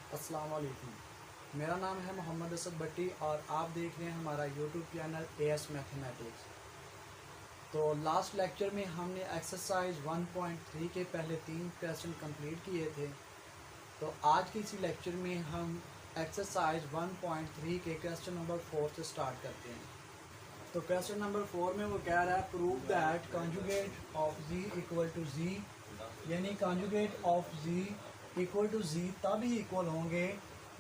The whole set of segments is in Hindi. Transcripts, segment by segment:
अस्सलाम वालेकुम। मेरा नाम है मोहम्मद असद भट्टी और आप देख रहे हैं हमारा यूट्यूब चैनल एएस मैथमेटिक्स। तो लास्ट लेक्चर में हमने एक्सरसाइज 1.3 के पहले 3 क्वेश्चन कंप्लीट किए थे। तो आज के इसी लेक्चर में हम एक्सरसाइज 1.3 के क्वेश्चन नंबर 4 से स्टार्ट करते हैं। तो क्वेश्चन नंबर 4 में वो कह रहा है prove that conjugate of z equal to z, यानी conjugate of z equal to z तभी इक्वल होंगे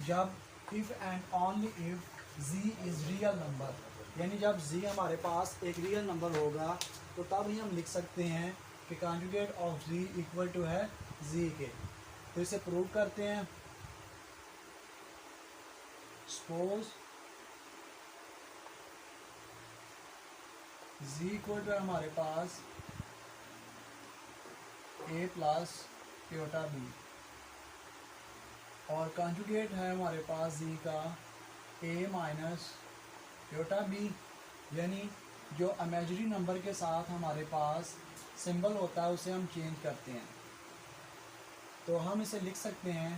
जब if and only if z is real number, यानी जब z हमारे पास एक रियल नंबर होगा तो तब ही हम लिख सकते हैं कि conjugate of z equal to है z के। तो इसे प्रूव करते हैं। सपोज z इक्वल टू है हमारे पास a प्लस आयोटा b और कॉन्जुगेट है हमारे पास z का a माइनस आयोटा b, यानी जो इमेजिनरी नंबर के साथ हमारे पास सिंबल होता है उसे हम चेंज करते हैं। तो हम इसे लिख सकते हैं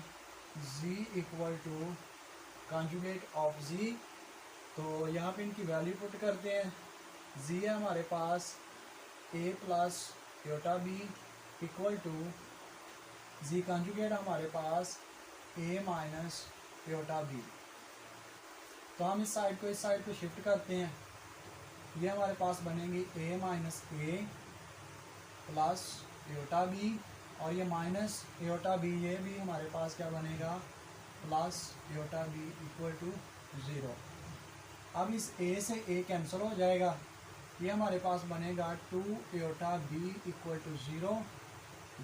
z equal to conjugate of z। तो यहाँ पे इनकी वैल्यू पुट करते हैं। z है हमारे पास a plus iota b equal to z conjugate हमारे पास a माइनस आयोटा b। तो हम इस साइड को इस साइड पे शिफ्ट करते हैं। ये हमारे पास बनेंगी a minus a plus iota b और ये माइनस आयोटा b, ये भी हमारे पास क्या बनेगा plus iota b equal to 0। अब इस a से a कैंसिल हो जाएगा, ये हमारे पास बनेगा 2 iota b equal to 0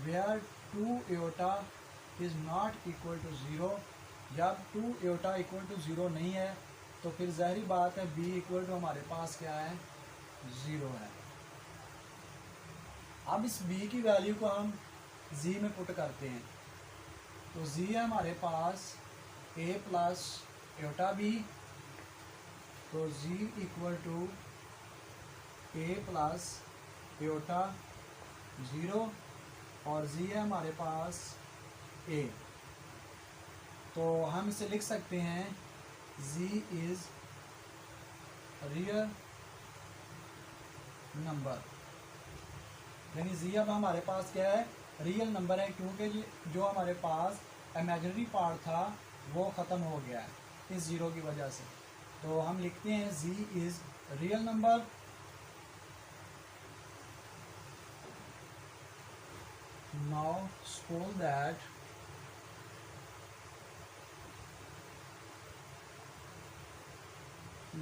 where 2 iota is not equal to 0। जब 2 आयोटा इक्वल टू 0 नहीं है तो फिर ज़ाहिरी बात है b इक्वल टू हमारे पास क्या है 0 है। अब इस b की वैल्यू को हम z में पुट करते हैं। तो z है हमारे पास a प्लस आयोटा b, तो z equal to a plus iota 0 और z है हमारे पास a। तो हम इसे लिख सकते हैं z इज़ रियल नंबर, यानी z अब हमारे पास क्या है रियल नंबर है, क्योंकि जो हमारे पास इमेजिनरी पार्ट था वो ख़त्म हो गया है इस ज़ीरो की वजह से। तो हम लिखते हैं z is real number. Now suppose that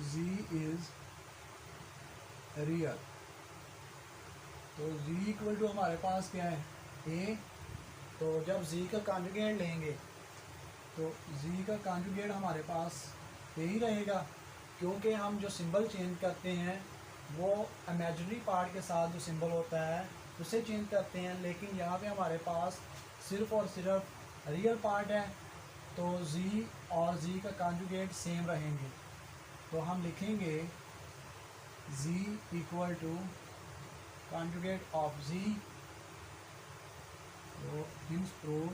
z is real. तो z इक्वल टू हमारे पास क्या है a। तो जब z का कॉन्जुगेट लेंगे तो z का कॉन्जुगेट हमारे पास a ही रहेगा, क्योंकि हम जो सिंबल चेंज करते हैं वो इमेजिनरी पार्ट के साथ जो सिंबल होता है उसे चेंज करते हैं, लेकिन यहाँ पे हमारे पास सिर्फ और सिर्फ रियल पार्ट है तो z और z का कॉन्जुगेट सेम रहेंगे। तो हम लिखेंगे z equal to conjugate of z। तो hence prove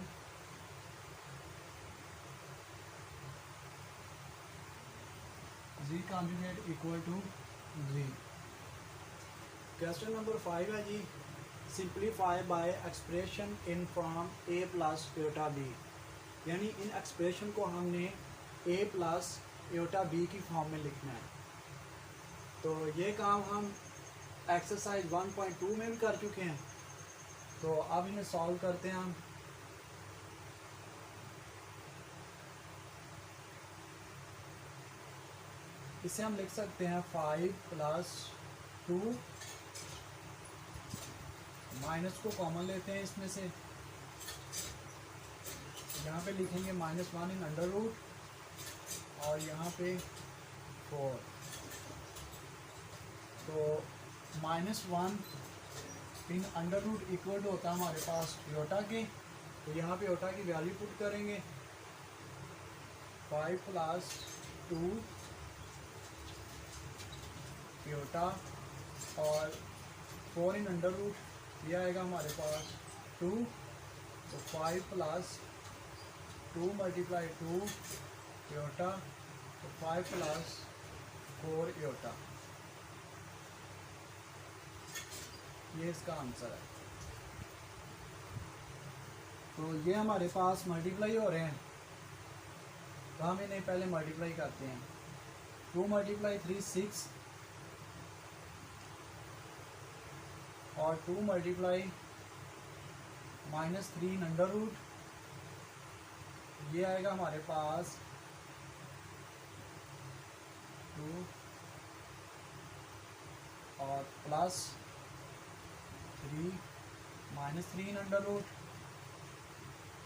z conjugate equal to z। Question number 5 है जी, simplify by expression in form a plus iota b, यानी इन एक्सप्रेशन को हमने a प्लस आयोटा b की फॉर्म में लिखना है। तो ये काम हम एक्सरसाइज 1.2 में भी कर चुके हैं। तो अब इन्हें सॉल्व करते हैं हम। इसे हम लिख सकते हैं 5 प्लस 2, माइनस को कॉमन लेते हैं इसमें से, यहाँ पे लिखेंगे -1 इन अंडर रूट और यहाँ पे 4। तो -1 in under root equal to होता है हमारे पास आयोटा के। तो यहाँ पे आयोटा की वैल्यू पुट करेंगे 5 प्लस 2 आयोटा और 4 इन अंडर रूट, यह आएगा हमारे पास 2। तो 5 प्लस 2 मल्टीप्लाई 2 योटा, तो 5 प्लस 4 योटा, ये इसका आंसर है। तो ये हमारे पास मल्टीप्लाई हो रहे हैं, तो हम इन्हें पहले मल्टीप्लाई करते हैं। 2 मल्टीप्लाई 3 6, और 2 मल्टीप्लाई -3 अंडर रूट, ये आएगा हमारे पास 2 और प्लस 3 -3 अंडर रूट,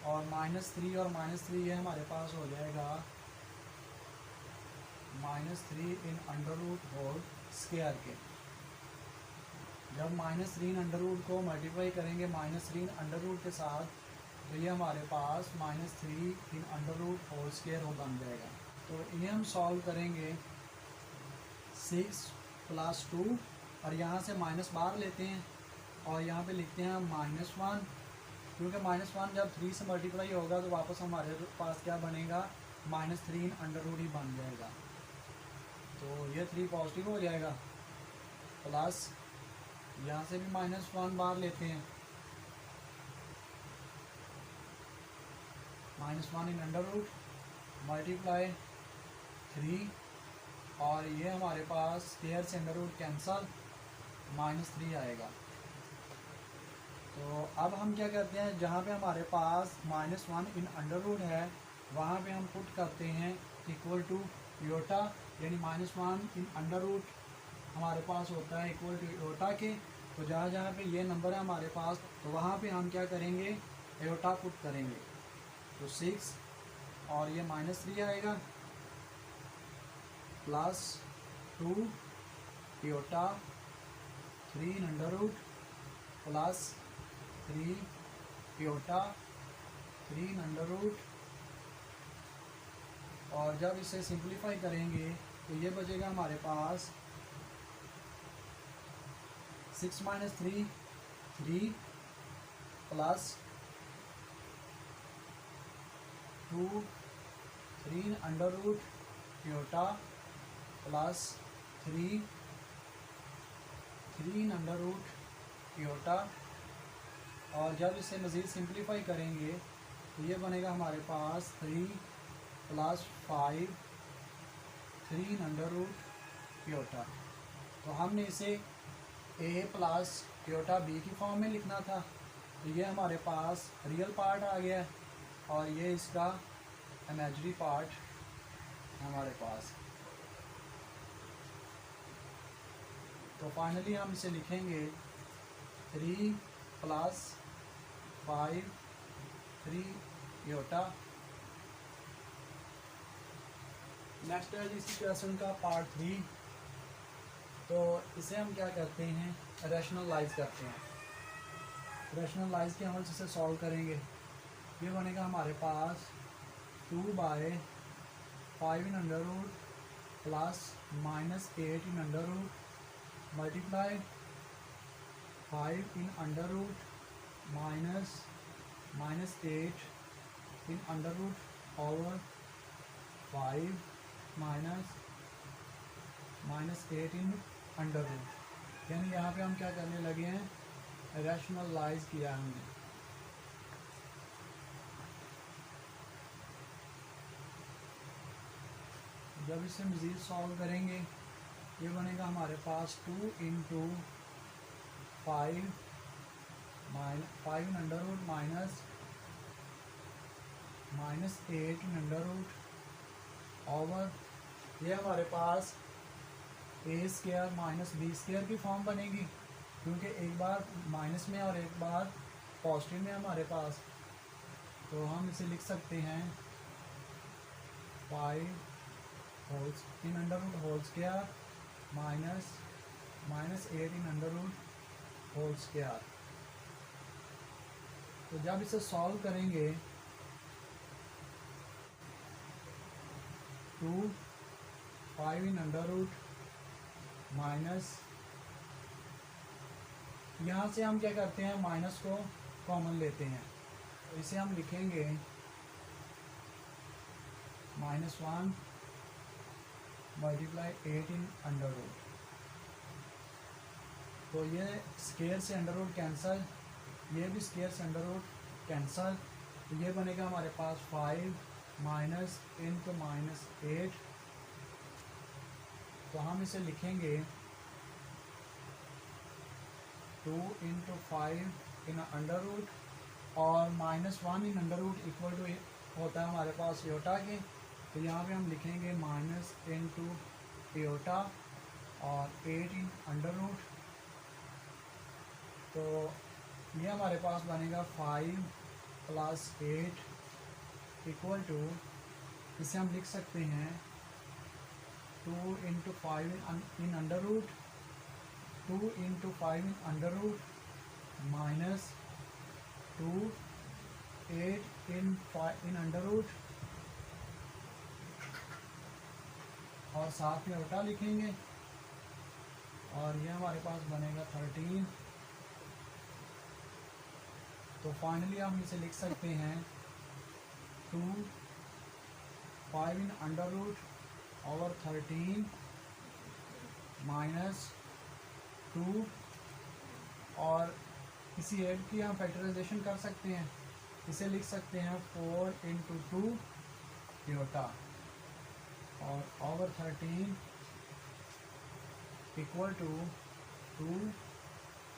और -3 और -3 ये हमारे पास हो जाएगा -3 in under root whole square के। जब -3 अंडर रूट को मल्टीप्लाई करेंगे -3 अंडर रूट के साथ, तो ये हमारे पास -3 in under root whole square हो बन जाएगा। तो इन्हें हम सॉल्व करेंगे। 6 + 2, और यहाँ से माइनस बाहर लेते हैं और यहाँ पे लिखते हैं -1, क्योंकि -1 जब 3 से मल्टीप्लाई होगा तो वापस हमारे पास क्या बनेगा, -3 अंडर रूट ही बन जाएगा। तो ये 3 पॉजिटिव हो जाएगा, प्लस यहाँ से भी -1 बाहर लेते हैं, -1 इन अंडर रूट मल्टीप्लाई 3, और ये हमारे पास स्क्वायर से अंडर रूट कैंसल, -3 आएगा। तो अब हम क्या करते हैं, जहाँ पे हमारे पास -1 इन अंडर रूट है, वहाँ पे हम पुट करते हैं इक्वल टू योटा, यानी -1 इन अंडर रूट हमारे पास होता है इक्वल टू योटा के। तो जहाँ जहाँ पे ये नंबर है हमारे पास, तो वहाँ पे हम क्या करेंगे, योटा पुट करेंगे। तो 6 और ये -3 आएगा, plus 2 iota 3 in under root, plus 3 iota 3 in under root, और जब इसे सिंप्लीफाई करेंगे तो ये बचेगा हमारे पास 6 - 3 3, plus 2 3 in under root iota, plus 3 3 in under root iota, और जब इसे मज़ीद सिंप्लीफाई करेंगे तो ये बनेगा हमारे पास 3 + 5 3 इन अंडर रूट योटा। तो हमने इसे a प्लस योटा b की फॉर्म में लिखना था, तो ये हमारे पास रियल पार्ट आ गया है, और ये इसका इमेजिनरी पार्ट हमारे पास। तो फाइनली हम इसे लिखेंगे 3 + 5 3 योटा। नेक्स्ट है इसी क्वेश्चन का पार्ट 3। तो इसे हम क्या करते हैं, रैशनलाइज करते हैं। रैशनलाइज के अमल से इसे सॉल्व करेंगे। ये बनेगा हमारे पास 2/5 in under root plus -8 in under root multiply 5 in under root -8 in under root over 5 -8 in under root. यानी यहाँ पे हम क्या करने लगे हैं, रैशनलाइज किया हमने। जब इसे मज़ीद सॉल्व करेंगे, ये बनेगा हमारे पास 2 × 5 5 in under root -8 in under root over, ये हमारे पास a² - b² की फॉर्म बनेगी, क्योंकि एक बार माइनस में और एक बार पॉजिटिव में हमारे पास। तो हम इसे लिख सकते हैं 5 in under root whole square -8 in under root whole square. तो जब इसे सॉल्व करेंगे 2 5 इन अंडर रूट माइनस, यहाँ से हम क्या करते हैं, माइनस को कॉमन लेते हैं। तो इसे हम लिखेंगे -1 मल्टीप्लाई 8 इन अंडर रूट। तो ये स्केयर से अंडर रूट कैंसल, ये भी स्केयर से अंडर रूट कैंसल, तो ये बनेगा हमारे पास 5 माइनस इंटू -8। तो हम इसे लिखेंगे 2 इंटू 5 इन अंडर रूट, और -1 in under root equal to होता है हमारे पास एयोटा के, तो यहाँ पे हम लिखेंगे माइनस इंटू एयोटा और 8 इन अंडर रूट। तो ये हमारे पास बनेगा 5 प्लस 8 इक्वल टू, इसे हम लिख सकते हैं 2 into 5 in under root, 2 into 5 in under root minus 2 8 in under root, और साथ में उल्टा लिखेंगे, और ये हमारे पास बनेगा 13। तो फाइनली हम इसे लिख सकते हैं 2 5 in under root over 13 minus 2, और किसी एड की हम फैक्टराइजेशन कर सकते हैं, इसे लिख सकते हैं 4 इंटू 2 एयोटा और over 13 equal to 2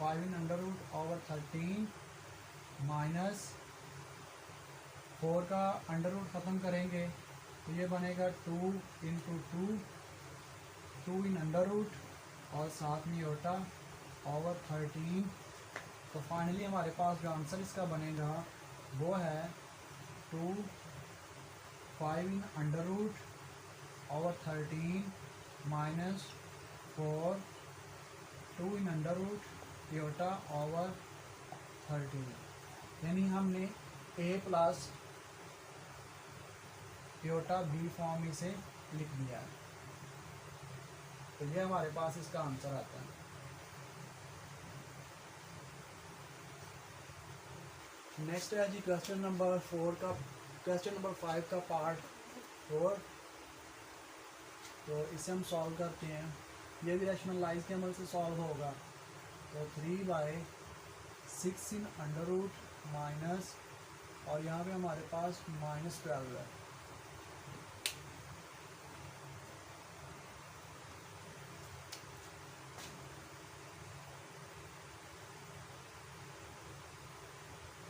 5 in under root over 13 minus 4 का अंडर रूट ख़त्म करेंगे, तो ये बनेगा 2 इंटू 2 इन अंडर रूट और साथ में एयोटा ओवर 13। तो फाइनली हमारे पास जो आंसर इसका बनेगा वो है 2 5 in under root over 13 minus 4 2 in under root iota over 13, यानी हमने a plus iota b form में से लिख दिया है। तो ये हमारे पास इसका आंसर आता है। नेक्स्ट है जी क्वेश्चन नंबर 4 का, क्वेश्चन नंबर 5 का पार्ट 4। तो इसे हम सॉल्व करते हैं, ये भी रैशनलाइज के अमल से सॉल्व होगा। तो 3/6 इन अंडर रूट माइनस, और यहाँ पे हमारे पास -12 है।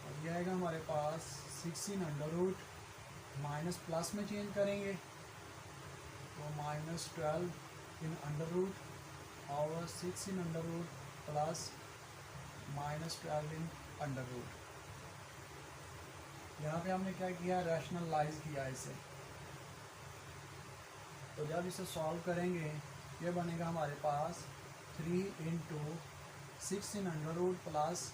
और यह आएगा हमारे पास 6 in under root, minus plus में चेंज करेंगे तो -12 इन अंडर रूट और 6 in under root plus -12 in under root. यहाँ पे हमने क्या किया, रैशनलाइज किया इसे। तो जब इसे सॉल्व करेंगे ये बनेगा हमारे पास 3 into 6 in under root plus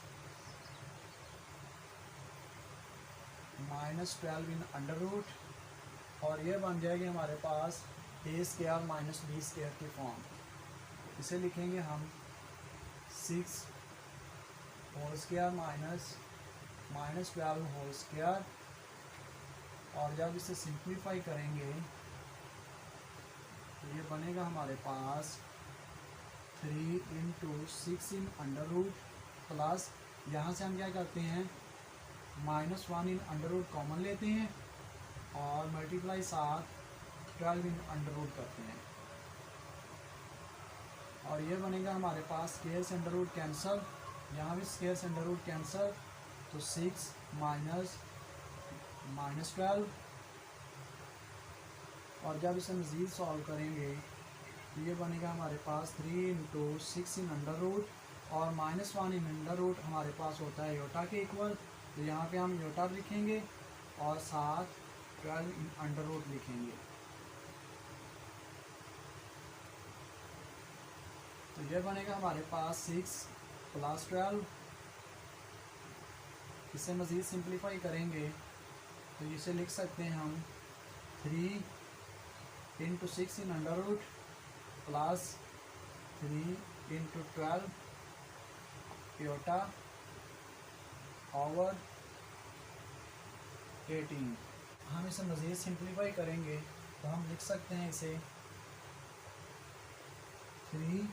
-12 in under root, और ये बन जाएगी हमारे पास a square minus b square की फॉर्म। इसे लिखेंगे हम 6 whole square minus -12 whole square, और जब इसे सिंप्लीफाई करेंगे तो ये बनेगा हमारे पास 3 into 6 in under root plus, यहाँ से हम क्या करते हैं -1 इन अंडर रूट कॉमन लेते हैं और मल्टीप्लाई साथ 12 इन अंडर रूट करते हैं, और ये बनेगा हमारे पास स्क्वायर से अंडर रूट कैंसल, यहाँ भी स्क्वायर से अंडर रूट कैंसल, तो 6 माइनस -12, और जब इसे मज़ीद सॉल्व करेंगे तो ये बनेगा हमारे पास 3 इंटू 6 इन अंडर रूट और -1 इन अंडर रूट हमारे पास होता है एयोटा के इक्वल, तो यहाँ पे हम एयोटा लिखेंगे और साथ 12 इन अंडर रूट लिखेंगे। तो ये बनेगा हमारे पास 6 प्लस 12, इसे मज़ीद सिंप्लीफाई करेंगे तो इसे लिख सकते हैं हम 3 into 6 in under root plus 3 into 12 iota over 18। हम इसे मज़ीद सिंप्लीफाई करेंगे तो हम लिख सकते हैं इसे 3/16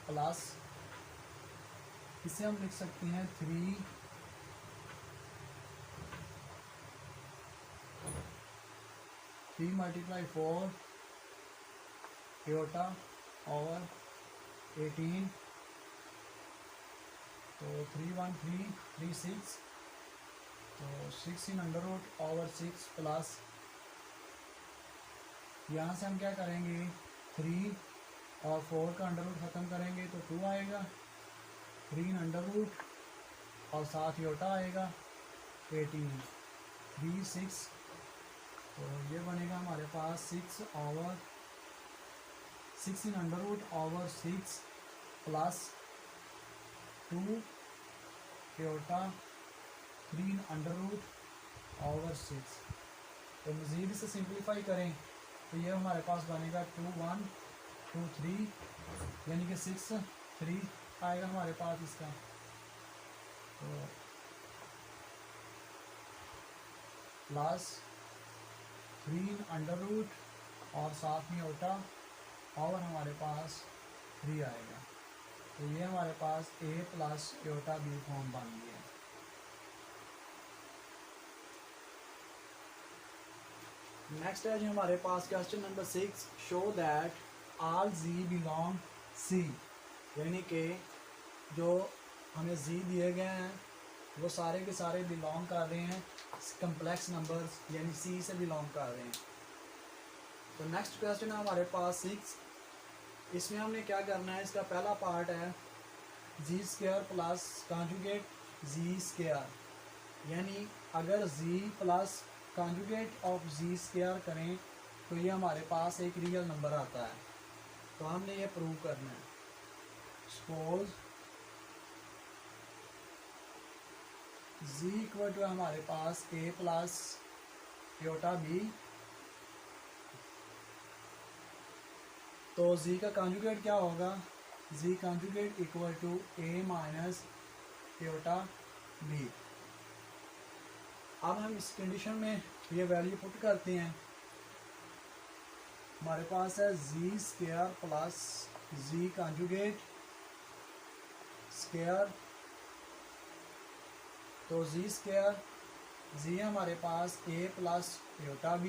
प्लस, इसे हम लिख सकते हैं 3 मल्टीप्लाई 4 आयोटा ओवर 18, तो 3/1 3 6, तो 16 √6 प्लस, यहाँ से हम क्या करेंगे 3 और 4 का अंडर रूट ख़त्म करेंगे तो 2 आएगा, 3 अंडर रूट और साथ योटा आएगा 18, 3 6, तो ये बनेगा हमारे पास 16 under root over 6 plus 2 iota 3 under root over 6। तो मज़ीद इसे सिंप्लीफाई करें तो ये हमारे पास बनेगा 2 1 2 3, यानी कि 6 3 आएगा हमारे पास इसका। तो प्लस 3 अंडर रूट और साथ में ओटा और हमारे पास 3 आएगा। तो ये हमारे पास a plus iota B form बन गया। नेक्स्ट है जी हमारे पास question number 6, show that all z belong c, यानी कि जो हमें z दिए गए हैं वो सारे के सारे बिलोंग कर रहे हैं कम्प्लेक्स नंबर्स, यानी c से बिलोंग कर रहे हैं। तो नेक्स्ट क्वेश्चन है हमारे पास 6, इसमें हमने क्या करना है, इसका पहला पार्ट है z² प्लस कॉन्जुगेट z², यानी अगर z plus conjugate of z² करें तो ये हमारे पास एक रियल नंबर आता है। तो हमने ये प्रूव करना है। सपोज z इक्वल टू हमारे पास a प्लस योटा b, तो z का कॉन्जुगेट क्या होगा, z conjugate equal to a minus iota b। अब हम इस कंडीशन में ये वैल्यू पुट करते हैं, हमारे पास है z² plus z conjugate square, तो z हमारे पास a plus iota b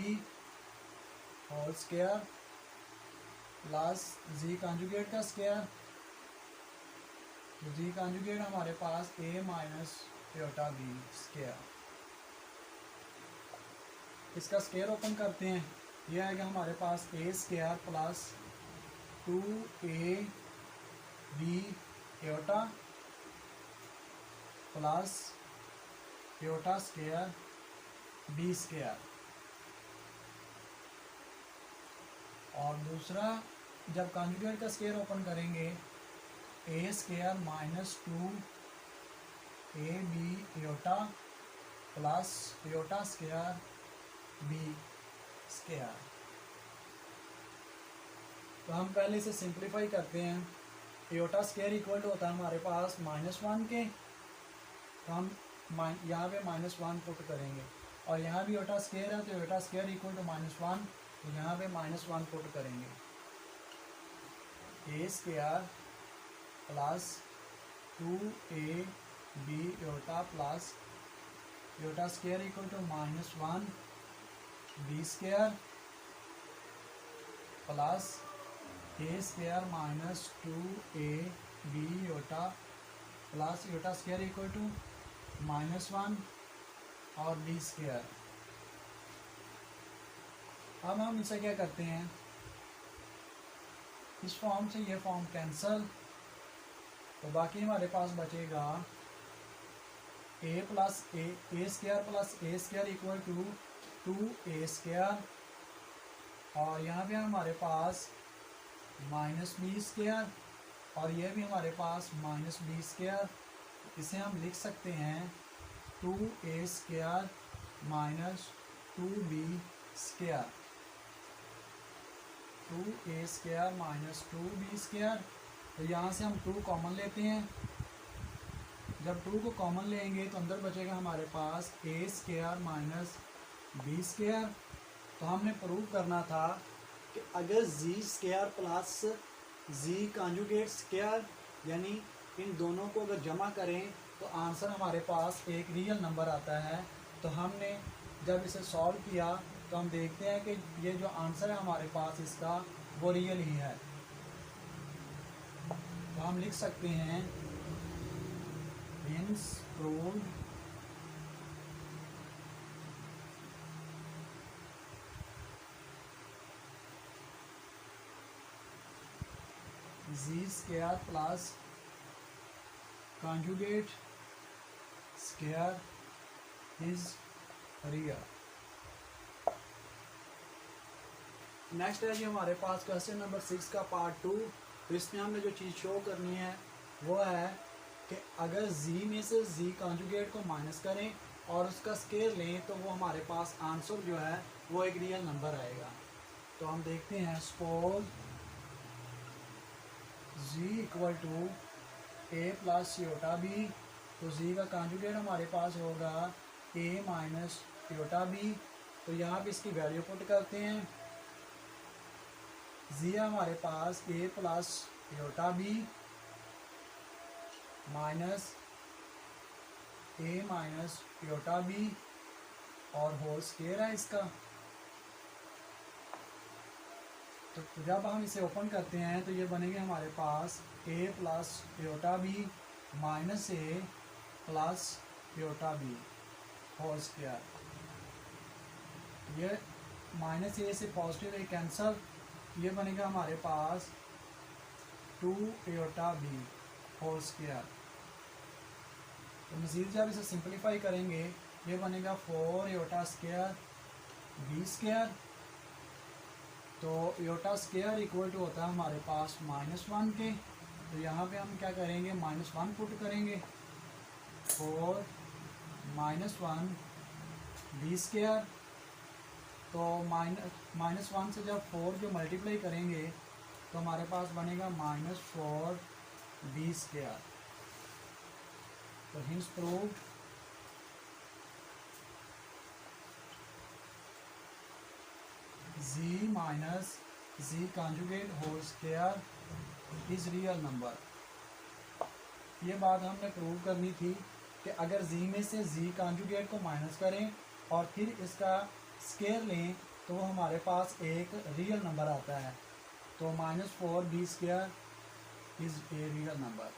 whole square plus z conjugate का स्क्वायर, z कॉन्जुगेट हमारे पास a minus iota b square. इसका स्क्वायर ओपन करते हैं, यह आएगा हमारे पास a² plus 2ab iota plus iota square b square, और दूसरा जब कॉन्जुगेट का स्क्वायर ओपन करेंगे a² minus 2ab iota plus iota square b square. तो हम पहले इसे सिंप्लीफाई करते हैं। योटा स्क्वायर इक्वल टू होता है हमारे पास -1 के, तो हम यहाँ पे -1 पुट करेंगे, और यहाँ भी योटा स्क्वायर है तो योटा स्क्वायर इक्वल टू -1, तो यहाँ पे -1 पुट करेंगे। a² plus 2ab iota plus iota square equal to -1 b square plus a² minus 2ab iota plus iota square equal to -1 और b स्क्वायर। अब हम इसे क्या करते हैं, इस फॉर्म से ये फॉर्म कैंसल, तो बाकी हमारे पास बचेगा a² plus a² equal to 2a², और यहाँ पे हमारे पास -b² और ये भी हमारे पास -b², इसे हम लिख सकते हैं 2a² minus 2b², 2a² minus 2b²। तो यहाँ से हम 2 कॉमन लेते हैं, जब 2 को कॉमन लेंगे तो अंदर बचेगा हमारे पास ए स्क्वायर माइनस बी स्क्वायर। तो हमने प्रूव करना था कि अगर जी square plus z conjugate square यानी इन दोनों को अगर जमा करें तो आंसर हमारे पास एक रियल नंबर आता है। तो हमने जब इसे सॉल्व किया तो हम देखते हैं कि ये जो आंसर है हमारे पास इसका वो रियल ही है। तो हम लिख सकते हैं hence proved z square plus conjugate square is real. Next है जी हमारे पास क्वेश्चन नंबर 6 का पार्ट 2। तो इसमें हमने जो चीज़ शो करनी है वो है कि अगर जी में से जी कॉन्जुगेट को माइनस करें और उसका स्केयर लें तो वो हमारे पास आंसर जो है वो एक रियल नंबर आएगा। तो हम देखते हैं suppose z equal to a plus iota b. तो जी का कॉन्जुगेट हमारे पास होगा ए माइनस योटा बी। तो यहाँ पे इसकी वैल्यू पुट करते हैं। जी है हमारे पास A plus iota B minus A minus Yotta B और होल स्क्वायर है इसका। तो जब हम इसे ओपन करते हैं तो ये बनेगा हमारे पास A plus iota B minus A plus iota B whole square. ये माइनस ए से पॉजिटिव ए कैंसल, ये बनेगा हमारे पास 2 योटा बी होल स्क्वायर। तो मज़ीद जब इसे सिंपलीफाई करेंगे ये बनेगा 4 योटा स्क्वायर बी स्क्वायर। तो योटा स्क्वायर इक्वल टू होता है हमारे पास -1 के। तो यहाँ पे हम क्या करेंगे -1 पुट करेंगे 4 -1 बी स्क्वायर। तो -1 से जब 4 जो मल्टीप्लाई करेंगे तो हमारे पास बनेगा -4 बी स्क्वायर। तो hence proved z minus z conjugate whole square is real number. ये बात हमने प्रूव करनी थी कि अगर जी में से जी कॉन्जुगेट को माइनस करें और फिर इसका स्क्वायर लें तो वो हमारे पास एक रियल नंबर आता है। तो -4 b square is a real number.